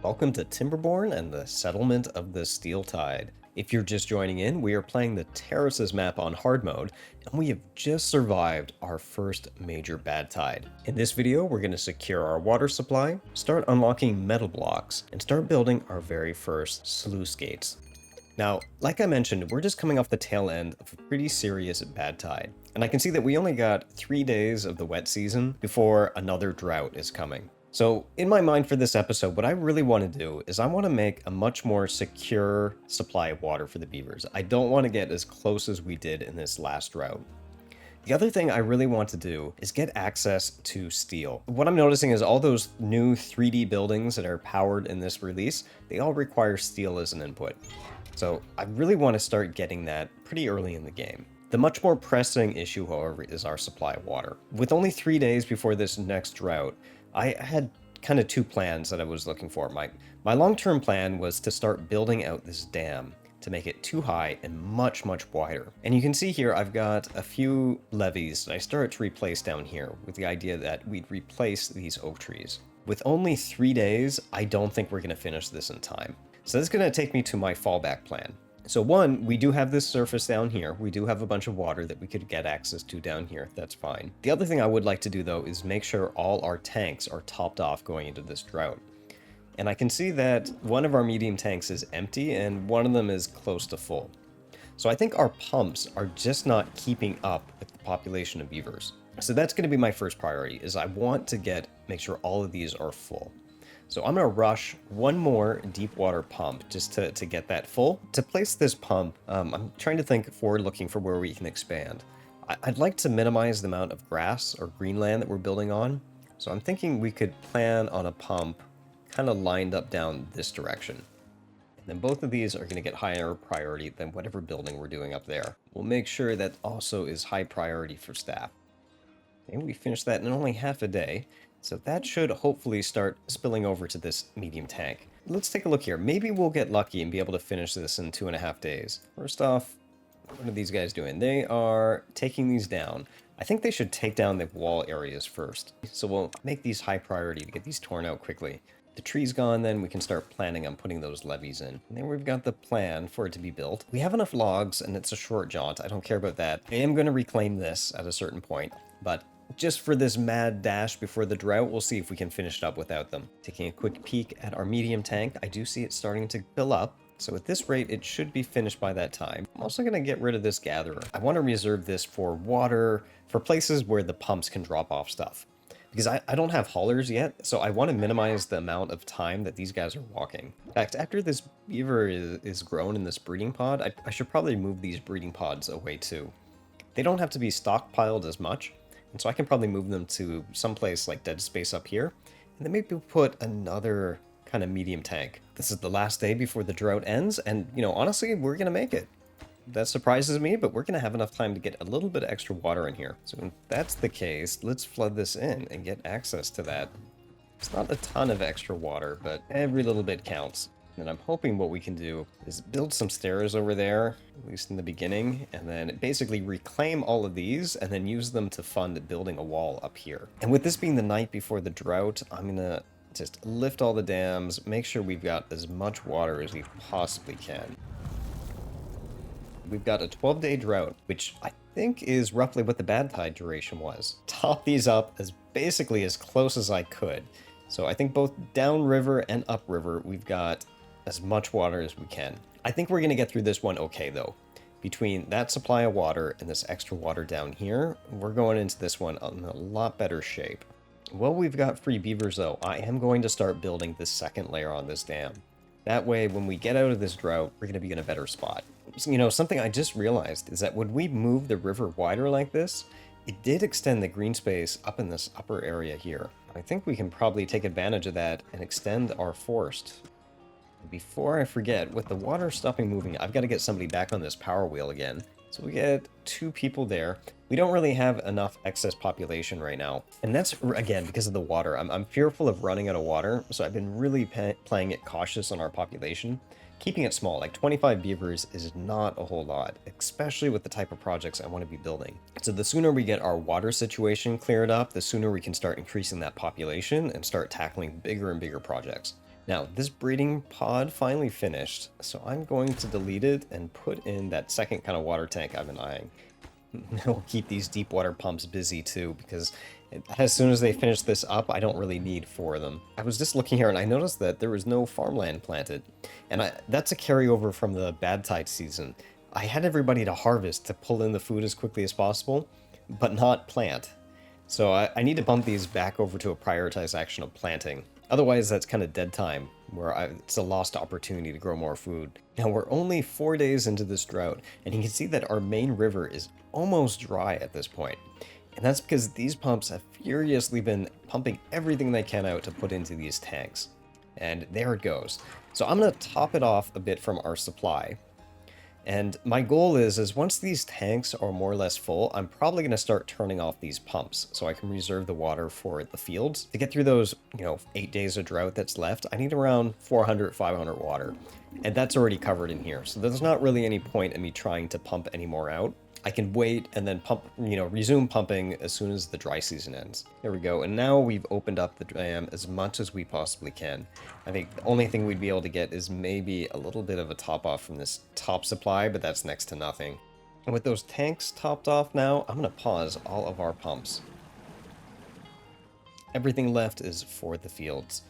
Welcome to Timberborn and the settlement of the Steeltide. If you're just joining in, we are playing the Terraces map on hard mode, and we have just survived our first major bad tide. In this video, we're going to secure our water supply, start unlocking metal blocks, and start building our very first sluice gates. Now, like I mentioned, we're just coming off the tail end of a pretty serious bad tide, and I can see that we only got 3 days of the wet season before another drought is coming. So in my mind for this episode, what I really want to do is I want to make a much more secure supply of water for the beavers. I don't want to get as close as we did in this last drought. The other thing I really want to do is get access to steel. What I'm noticing is all those new 3D buildings that are powered in this release, they all require steel as an input. So I really want to start getting that pretty early in the game. The much more pressing issue, however, is our supply of water. With only 3 days before this next drought, I had kind of two plans that I was looking for. My long-term plan was to start building out this dam to make it too high and much wider. And you can see here I've got a few levees that I started to replace down here with the idea that we'd replace these oak trees. With only 3 days, I don't think we're going to finish this in time. So this is going to take me to my fallback plan. So one, we do have this surface down here. We do have a bunch of water that we could get access to down here. That's fine. The other thing I would like to do though is make sure all our tanks are topped off going into this drought. And I can see that one of our medium tanks is empty and one of them is close to full. So I think our pumps are just not keeping up with the population of beavers. So that's going to be my first priority, is I want to make sure all of these are full. So I'm going to rush one more deep water pump just to get that full. To place this pump, I'm trying to think forward looking for where we can expand. I'd like to minimize the amount of grass or green land that we're building on. So I'm thinking we could plan on a pump kind of lined up down this direction. And then both of these are going to get higher priority than whatever building we're doing up there. We'll make sure that also is high priority for staff. And we finished that in only half a day. So that should hopefully start spilling over to this medium tank. Let's take a look here. Maybe we'll get lucky and be able to finish this in 2.5 days. First off, what are these guys doing? They are taking these down. I think they should take down the wall areas first. So we'll make these high priority to get these torn out quickly. The tree's gone, then we can start planning on putting those levees in. And then we've got the plan for it to be built. We have enough logs and it's a short jaunt. I don't care about that. I am going to reclaim this at a certain point, but just for this mad dash before the drought, we'll see if we can finish it up without them. Taking a quick peek at our medium tank, I do see it starting to fill up. So at this rate, it should be finished by that time. I'm also going to get rid of this gatherer. I want to reserve this for water, for places where the pumps can drop off stuff. Because I don't have haulers yet, so I want to minimize the amount of time that these guys are walking. In fact, after this beaver is grown in this breeding pod, I should probably move these breeding pods away too. They don't have to be stockpiled as much. And so I can probably move them to someplace like dead space up here. And then maybe put another kind of medium tank. This is the last day before the drought ends. And, honestly, we're going to make it. That surprises me, but we're going to have enough time to get a little bit of extra water in here. So if that's the case, let's flood this in and get access to that. It's not a ton of extra water, but every little bit counts. And I'm hoping what we can do is build some stairs over there, at least in the beginning, and then basically reclaim all of these and then use them to fund building a wall up here. And with this being the night before the drought, I'm going to just lift all the dams, make sure we've got as much water as we possibly can. We've got a 12-day drought, which I think is roughly what the bad tide duration was. Top these up basically as close as I could. So I think both downriver and upriver, we've got as much water as we can. I think we're going to get through this one okay though. Between that supply of water and this extra water down here, we're going into this one in a lot better shape. Well, we've got free beavers though. I am going to start building this second layer on this dam. That way, when we get out of this drought, we're going to be in a better spot. Something I just realized is that when we move the river wider like this, it did extend the green space up in this upper area here. I think we can probably take advantage of that and extend our forest. Before I forget, with the water stopping moving, I've got to get somebody back on this power wheel again. So we get 2 people there. We don't really have enough excess population right now. And that's, again, because of the water. I'm fearful of running out of water, so I've been really playing it cautious on our population. Keeping it small, like 25 beavers is not a whole lot, especially with the type of projects I want to be building. So the sooner we get our water situation cleared up, the sooner we can start increasing that population and start tackling bigger and bigger projects. Now, this breeding pod finally finished, so I'm going to delete it and put in that second kind of water tank I've been eyeing. We'll keep these deep water pumps busy too, because as soon as they finish this up, I don't really need 4 of them. I was just looking here and I noticed that there was no farmland planted, and that's a carryover from the bad tide season. I had everybody to harvest to pull in the food as quickly as possible, but not plant. So I need to bump these back over to a prioritized action of planting. Otherwise, that's kind of dead time, where it's a lost opportunity to grow more food. Now, we're only 4 days into this drought, and you can see that our main river is almost dry at this point. And that's because these pumps have furiously been pumping everything they can out to put into these tanks. And there it goes. So I'm going to top it off a bit from our supply. And my goal is once these tanks are more or less full, I'm probably going to start turning off these pumps so I can reserve the water for the fields. To get through those, 8 days of drought that's left, I need around 400, 500 water. And that's already covered in here. So there's not really any point in me trying to pump any more out. I can wait and then pump, resume pumping as soon as the dry season ends. There we go. And now we've opened up the dam as much as we possibly can. I think the only thing we'd be able to get is maybe a little bit of a top off from this top supply, but that's next to nothing. And with those tanks topped off now, I'm going to pause all of our pumps. Everything left is for the fields.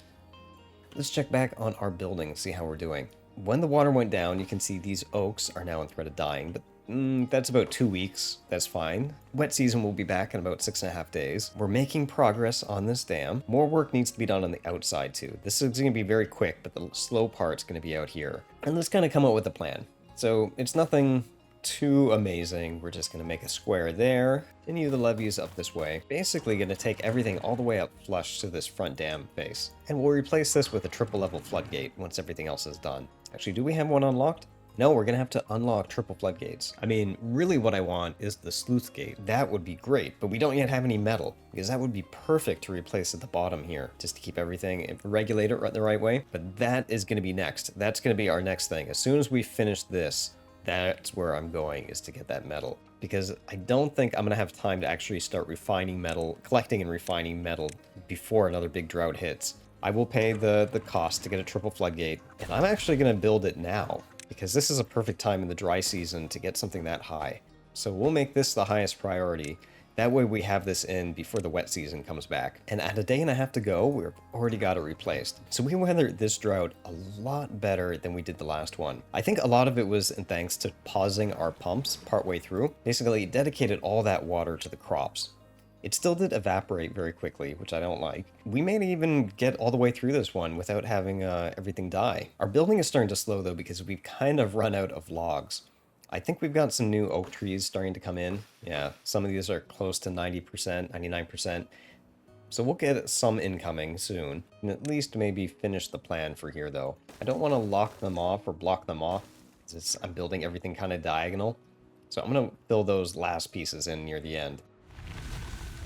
Let's check back on our building, see how we're doing. When the water went down, you can see these oaks are now in threat of dying, but that's about 2 weeks. That's fine. Wet season will be back in about 6.5 days. We're making progress on this dam. More work needs to be done on the outside too. This is going to be very quick, but the slow part's going to be out here. And let's kind of come up with a plan. So it's nothing too amazing. We're just going to make a square there, continue the levees up this way. Basically going to take everything all the way up flush to this front dam face. And we'll replace this with a triple level floodgate once everything else is done. Actually, do we have one unlocked? No, we're going to have to unlock triple floodgates. I mean, really what I want is the sluice gate. That would be great, but we don't yet have any metal, because that would be perfect to replace at the bottom here, just to keep everything, regulate it the right way. But that is going to be next. That's going to be our next thing. As soon as we finish this, that's where I'm going, is to get that metal. Because I don't think I'm going to have time to actually start refining metal, collecting and refining metal before another big drought hits. I will pay the cost to get a triple floodgate, and I'm actually going to build it now, because this is a perfect time in the dry season to get something that high. So we'll make this the highest priority. That way we have this in before the wet season comes back. And at a day and a half to go, we've already got it replaced. So we weathered this drought a lot better than we did the last one. I think a lot of it was in thanks to pausing our pumps partway through. Basically, dedicated all that water to the crops. It still did evaporate very quickly, which I don't like. We may even get all the way through this one without having everything die. Our building is starting to slow though, because we've kind of run out of logs. I think we've got some new oak trees starting to come in. Yeah, some of these are close to 90%, 99%. So we'll get some incoming soon, and at least maybe finish the plan for here though. I don't want to lock them off or block them off, since I'm building everything kind of diagonal. So I'm going to fill those last pieces in near the end.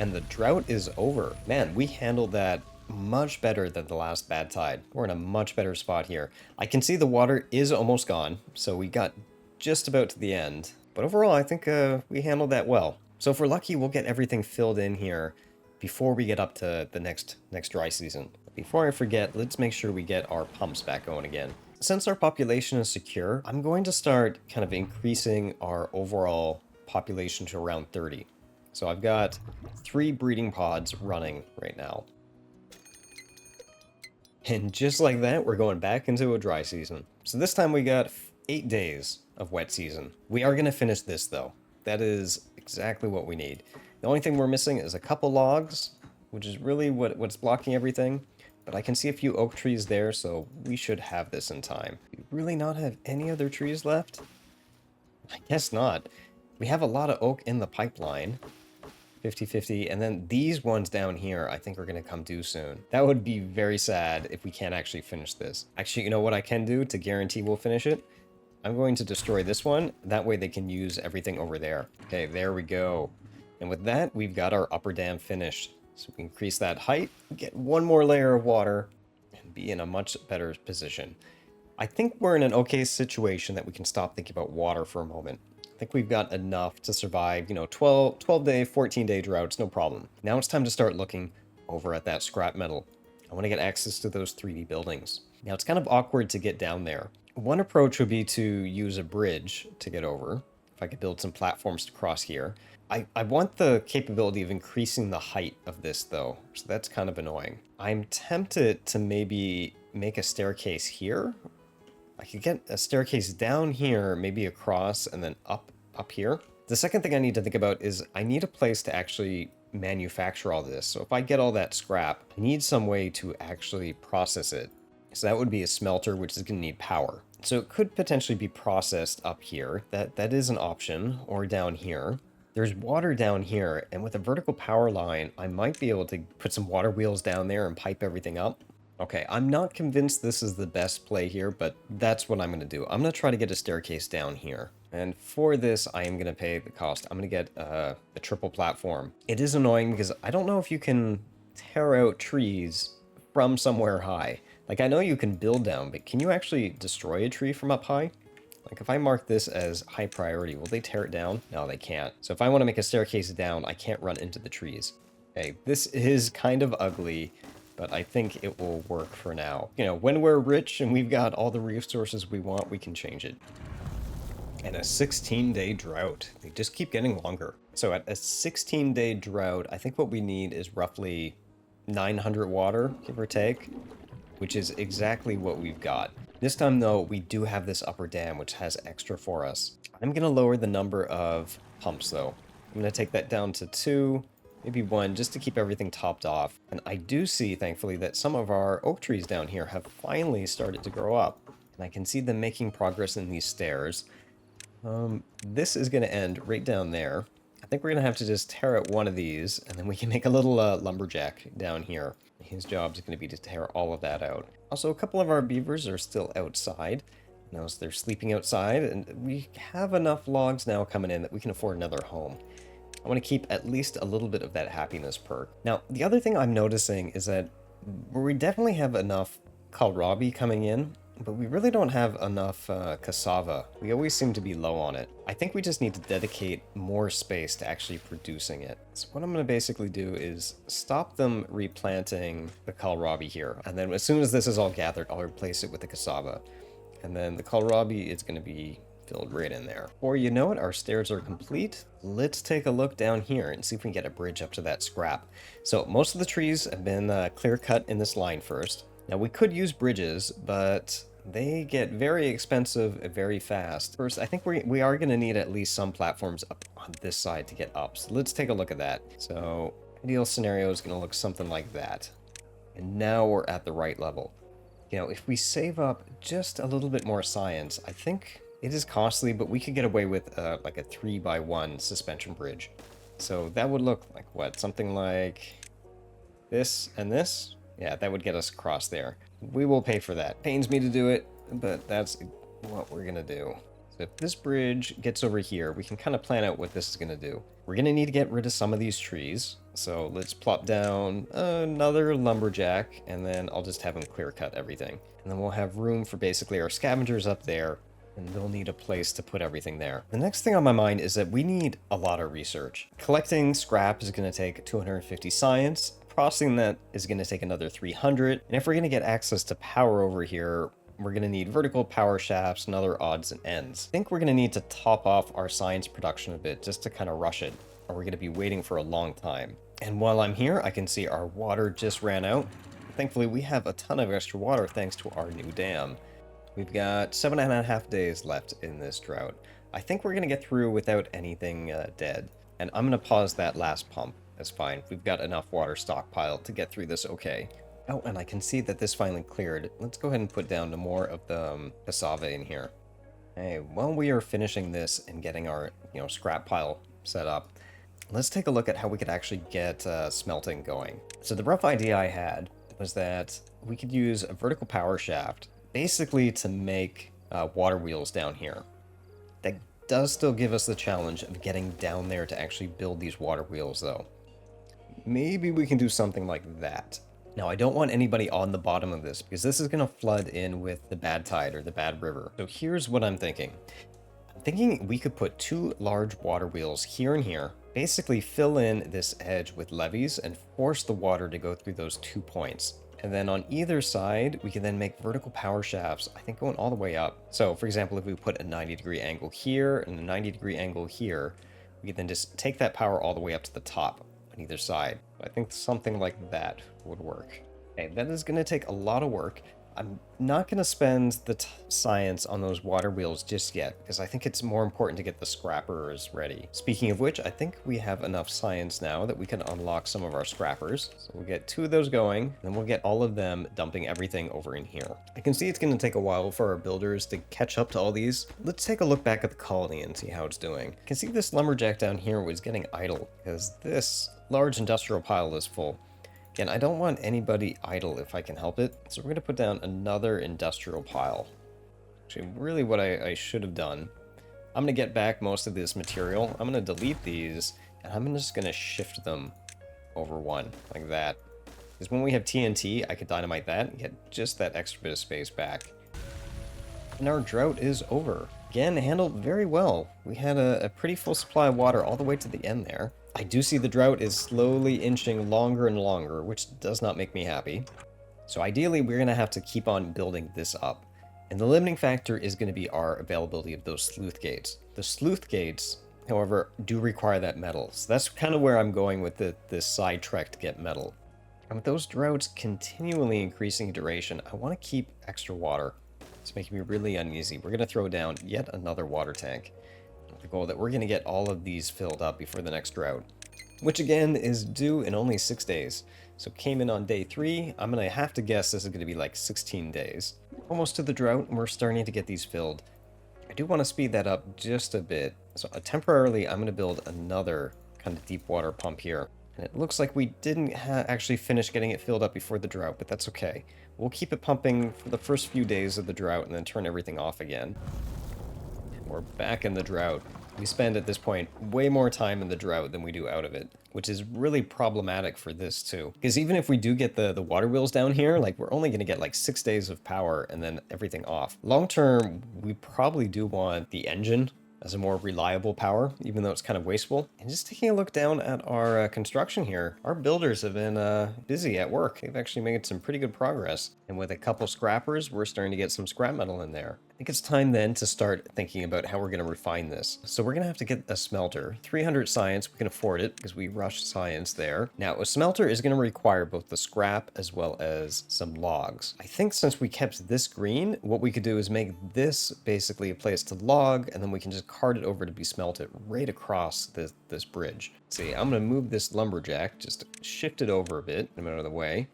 And the drought is over. Man, we handled that much better than the last bad tide. We're in a much better spot here. I can see the water is almost gone, so we got just about to the end. But overall, I think we handled that well. So if we're lucky, we'll get everything filled in here before we get up to the next dry season. Before I forget, let's make sure we get our pumps back going again. Since our population is secure, I'm going to start kind of increasing our overall population to around 30. So I've got 3 breeding pods running right now. And just like that, we're going back into a dry season. So this time we got 8 days of wet season. We are going to finish this though. That is exactly what we need. The only thing we're missing is a couple logs, which is really what's blocking everything. But I can see a few oak trees there, so we should have this in time. Do we really not have any other trees left? I guess not. We have a lot of oak in the pipeline. 50-50, and then these ones down here I think are going to come due soon. That would be very sad if we can't actually finish this. Actually, you know what I can do to guarantee we'll finish it? I'm going to destroy this one. That way they can use everything over there. Okay, there we go. And with that, we've got our upper dam finished. So we increase that height, get one more layer of water, and be in a much better position. I think we're in an okay situation that we can stop thinking about water for a moment. I think we've got enough to survive, 12-day, 14-day droughts, no problem. Now it's time to start looking over at that scrap metal. I want to get access to those 3D buildings. Now it's kind of awkward to get down there. One approach would be to use a bridge to get over. If I could build some platforms to cross here. I want the capability of increasing the height of this though, so that's kind of annoying. I'm tempted to maybe make a staircase here. I could get a staircase down here, maybe across, and then up here. The second thing I need to think about is I need a place to actually manufacture all this. So if I get all that scrap, I need some way to actually process it. So that would be a smelter, which is going to need power. So it could potentially be processed up here. That is an option, or down here. There's water down here, and with a vertical power line, I might be able to put some water wheels down there and pipe everything up. Okay, I'm not convinced this is the best play here, but that's what I'm going to do. I'm going to try to get a staircase down here. And for this, I am going to pay the cost. I'm going to get a triple platform. It is annoying because I don't know if you can tear out trees from somewhere high. Like, I know you can build down, but can you actually destroy a tree from up high? Like, if I mark this as high priority, will they tear it down? No, they can't. So if I want to make a staircase down, I can't run into the trees. Okay, this is kind of ugly, but I think it will work for now. You know, when we're rich and we've got all the resources we want, we can change it. And a 16-day drought. They just keep getting longer. So at a 16-day drought, I think what we need is roughly 900 water, give or take, which is exactly what we've got. This time, though, we do have this upper dam, which has extra for us. I'm going to lower the number of pumps, though. I'm going to take that down to 2, maybe 1, just to keep everything topped off. And I do see, thankfully, that some of our oak trees down here have finally started to grow up. And I can see them making progress in these stairs. This is going to end right down there. I think we're going to have to just tear out one of these, and then we can make a little lumberjack down here. His job is going to be to tear all of that out. Also, a couple of our beavers are still outside. Notice they're sleeping outside, and we have enough logs now coming in that we can afford another home. I want to keep at least a little bit of that happiness perk. Now, the other thing I'm noticing is that we definitely have enough kohlrabi coming in, but we really don't have enough cassava. We always seem to be low on it. I think we just need to dedicate more space to actually producing it. So what I'm going to basically do is stop them replanting the kohlrabi here. And then as soon as this is all gathered, I'll replace it with the cassava. And then the kohlrabi is going to be filled right in there. Or you know what? Our stairs are complete. Let's take a look down here and see if we can get a bridge up to that scrap. So most of the trees have been clear cut in this line first. Now we could use bridges, but they get very expensive very fast. First, I think we are going to need at least some platforms up on this side to get up. So let's take a look at that. So ideal scenario is going to look something like that. And now we're at the right level. You know, if we save up just a little bit more science, I think it is costly, but we could get away with like a 3x1 suspension bridge. So that would look like what? Something like this and this? Yeah, that would get us across there. We will pay for that. Pains me to do it, but that's what we're gonna do. So if this bridge gets over here, we can kind of plan out what this is gonna do. We're gonna need to get rid of some of these trees. So let's plop down another lumberjack, and then I'll just have him clear cut everything. And then we'll have room for basically our scavengers up there, and they'll need a place to put everything there. The next thing on my mind is that we need a lot of research. Collecting scrap is gonna take 250 science. Processing that is going to take another 300, and if we're going to get access to power over here, we're going to need vertical power shafts and other odds and ends. I think we're going to need to top off our science production a bit just to kind of rush it, or we're going to be waiting for a long time. And while I'm here, I can see our water just ran out. Thankfully, we have a ton of extra water thanks to our new dam. We've got 7.5 days left in this drought. I think we're going to get through without anything dead, and I'm going to pause that last pump. That's fine. We've got enough water stockpiled to get through this okay. Oh, and I can see that this finally cleared. Let's go ahead and put down more of the cassava in here. Hey, while we are finishing this and getting our scrap pile set up, let's take a look at how we could actually get smelting going. So the rough idea I had was that we could use a vertical power shaft basically to make water wheels down here. That does still give us the challenge of getting down there to actually build these water wheels though. Maybe we can do something like that. Now, I don't want anybody on the bottom of this because this is going to flood in with the bad tide or the bad river. So here's what I'm thinking. I'm thinking we could put 2 large water wheels here and here, basically fill in this edge with levees and force the water to go through those 2 points. And then on either side, we can then make vertical power shafts, I think going all the way up. So for example, if we put a 90-degree angle here and a 90-degree angle here, we can then just take that power all the way up to the top on either side. I think something like that would work. Okay, that is going to take a lot of work. I'm not going to spend the science on those water wheels just yet, because I think it's more important to get the scrappers ready. Speaking of which, I think we have enough science now that we can unlock some of our scrappers. So we'll get 2 of those going, and we'll get all of them dumping everything over in here. I can see it's going to take a while for our builders to catch up to all these. Let's take a look back at the colony and see how it's doing. I can see this lumberjack down here was getting idle, because this large industrial pile is full. Again, I don't want anybody idle if I can help it, so we're going to put down another industrial pile. Actually, really what I should have done, I'm going to get back most of this material, I'm going to delete these, and I'm just going to shift them over one, like that. Because when we have TNT, I could dynamite that and get just that extra bit of space back. And our drought is over. Again, handled very well. We had a pretty full supply of water all the way to the end there. I do see the drought is slowly inching longer and longer, which does not make me happy. So ideally, we're going to have to keep on building this up. And the limiting factor is going to be our availability of those sleuth gates. The sleuth gates, however, do require that metal. So that's kind of where I'm going with this side trek to get metal. And with those droughts continually increasing in duration, I want to keep extra water. It's making me really uneasy. We're going to throw down yet another water tank. The goal that we're going to get all of these filled up before the next drought, which again is due in only 6 days. So came in on day 3. I'm going to have to guess this is going to be like 16 days. Almost to the drought, and we're starting to get these filled. I do want to speed that up just a bit. So temporarily, I'm going to build another kind of deep water pump here. And it looks like we didn't actually finish getting it filled up before the drought, but that's okay. We'll keep it pumping for the first few days of the drought and then turn everything off again. We're back in the drought. We spend at this point way more time in the drought than we do out of it, which is really problematic for this too. Because even if we do get the water wheels down here, like we're only going to get like 6 days of power and then everything off. Long term, we probably do want the engine as a more reliable power, even though it's kind of wasteful. And just taking a look down at our construction here, our builders have been busy at work. They've actually made some pretty good progress. And with a couple scrappers, we're starting to get some scrap metal in there. I think it's time then to start thinking about how we're going to refine this. So we're going to have to get a smelter. 300 science, we can afford it because we rushed science there. Now, a smelter is going to require both the scrap as well as some logs. I think since we kept this green, what we could do is make this basically a place to log, and then we can just cart it over to be smelted right across this bridge. See, I'm going to move this lumberjack, just shift it over a bit, out of the way,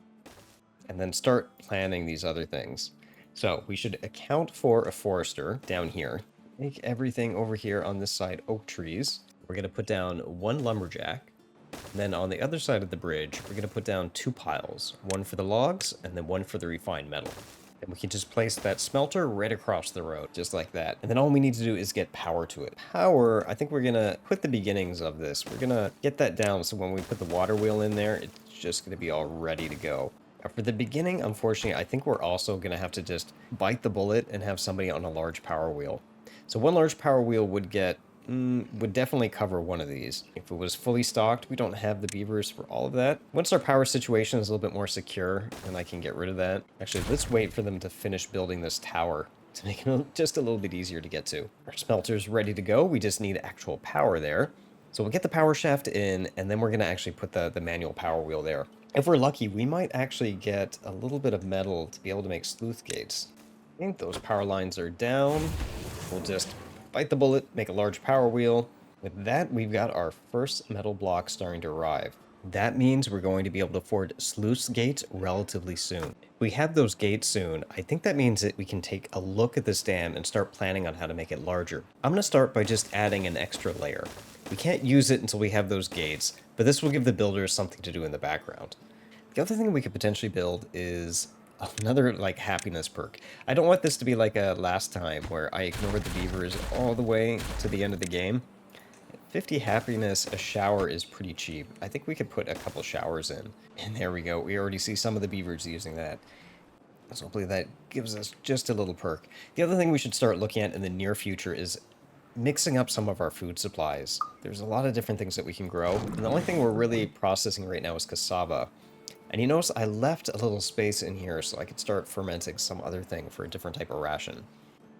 and then start planning these other things. So we should account for a forester down here. Make everything over here on this side oak trees. We're going to put down 1 lumberjack. And then on the other side of the bridge, we're going to put down 2 piles. 1 for the logs and then 1 for the refined metal. And we can just place that smelter right across the road, just like that. And then all we need to do is get power to it. Power, I think we're going to put the beginnings of this. We're going to get that down so when we put the water wheel in there, it's just going to be all ready to go. For the beginning, unfortunately, I think we're also going to have to just bite the bullet and have somebody on a large power wheel. So 1 large power wheel would definitely cover one of these. If it was fully stocked, we don't have the beavers for all of that. Once our power situation is a little bit more secure, then I can get rid of that. Actually, let's wait for them to finish building this tower to make it just a little bit easier to get to. Our smelter's ready to go. We just need actual power there. So we'll get the power shaft in, and then we're going to actually put the manual power wheel there. If we're lucky, we might actually get a little bit of metal to be able to make sleuth gates. I think those power lines are down. We'll just bite the bullet, make a large power wheel. With that, we've got our first metal block starting to arrive. That means we're going to be able to afford sluice gates relatively soon. If we have those gates soon, I think that means that we can take a look at this dam and start planning on how to make it larger. I'm going to start by just adding an extra layer. We can't use it until we have those gates, but this will give the builders something to do in the background. The other thing we could potentially build is another happiness perk. I don't want this to be like a last time where I ignored the beavers all the way to the end of the game. 50 happiness, a shower is pretty cheap. I think we could put a couple showers in. And there we go. We already see some of the beavers using that. So hopefully that gives us just a little perk. The other thing we should start looking at in the near future is mixing up some of our food supplies. There's a lot of different things that we can grow. And the only thing we're really processing right now is cassava. And you notice I left a little space in here so I could start fermenting some other thing for a different type of ration.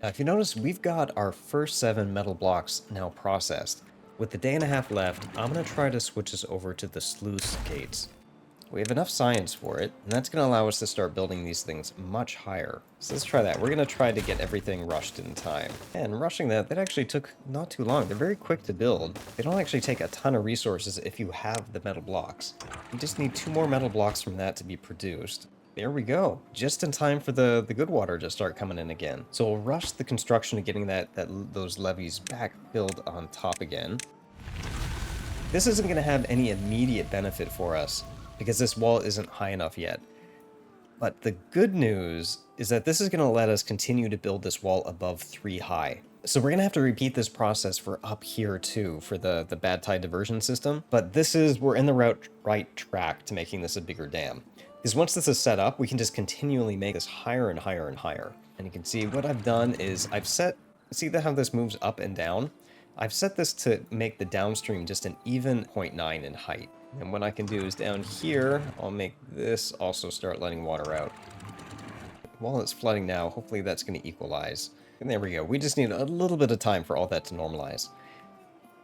Now, if you notice, we've got our first 7 metal blocks now processed. With the day and a half left, I'm going to try to switch this over to the sluice gates. We have enough science for it, and that's going to allow us to start building these things much higher. So let's try that. We're going to try to get everything rushed in time. And rushing that actually took not too long. They're very quick to build. They don't actually take a ton of resources if you have the metal blocks. You just need 2 more metal blocks from that to be produced. There we go. Just in time for the good water to start coming in again. So we'll rush the construction of getting those levees back filled on top again. This isn't going to have any immediate benefit for us, because this wall isn't high enough yet. But the good news is that this is going to let us continue to build this wall above 3 high. So we're going to have to repeat this process for up here too, for the bad tide diversion system. But we're in the right track to making this a bigger dam. Because once this is set up, we can just continually make this higher and higher and higher. And you can see what I've done is see how this moves up and down? I've set this to make the downstream just an even 0.9 in height. And what I can do is down here, I'll make this also start letting water out. While it's flooding now, hopefully that's going to equalize. And there we go. We just need a little bit of time for all that to normalize.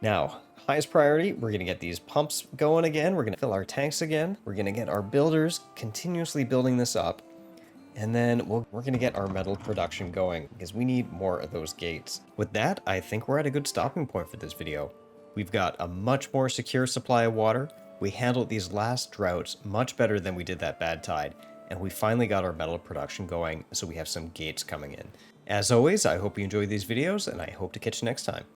Now, highest priority, we're going to get these pumps going again. We're going to fill our tanks again. We're going to get our builders continuously building this up. And then we're going to get our metal production going because we need more of those gates. With that, I think we're at a good stopping point for this video. We've got a much more secure supply of water. We handled these last droughts much better than we did that bad tide, and we finally got our metal production going, so we have some gates coming in. As always, I hope you enjoyed these videos, and I hope to catch you next time.